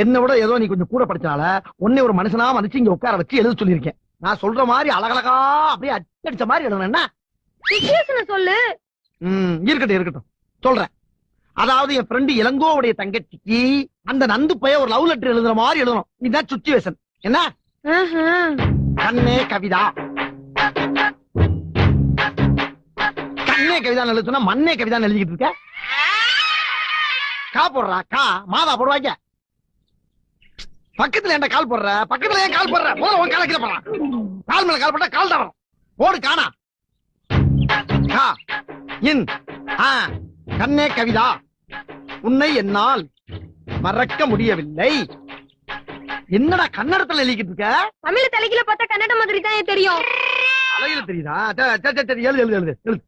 என்ன விட ஏதோ நீ கொஞ்சம் கூட படிச்சால உன்னை ஒரு மனுஷனா மதிச்சு இங்க உட்கார வச்சு எழுத சொல்லியிருக்கேன். நான் சொல்ற மாதிரி அழகழகா அப்படியே அச்சடிச்ச மாதிரி எழுதணும். சொல்லு. இருக்கட்டும் இருக்கட்டும் சொல்றேன். அதாவது என் ஃப்ரெண்டு இளங்கோவுடைய தங்கச்சிக்கு அந்த நந்து பைய ஒரு லவ் லெட்டர் எழுதுற மாதிரி எழுதணும். இதுதான் சுச்சுவேஷன். என்ன? கண்ணே கவிதா. கண்ணே கவிதான் எழுத சொன்னா மண்ணே கவிதான் எழுதிக்கிட்டு இருக்க. கா போடுறா கா மாதா போடுவாங்க. பக்கத்துல என்ன கால் போடுற? பக்கத்துல ஏன் கால் போடுற? போற உன் கால கீழ போறான். கால் மேல கால் போட்டா கால் தான் வரும். போடு காணா. கா இன் கண்ணே கவிதா உன்னை என்னால் மறக்க முடியவில்லை. என்னடா கன்னடத்துல எழுதிக்கிட்டு இருக்க? தமிழ தலையில பார்த்தா கன்னட மாதிரி தான் தெரியும். அழகில தெரியுதா? எழுது எழுது எழுது எழுது.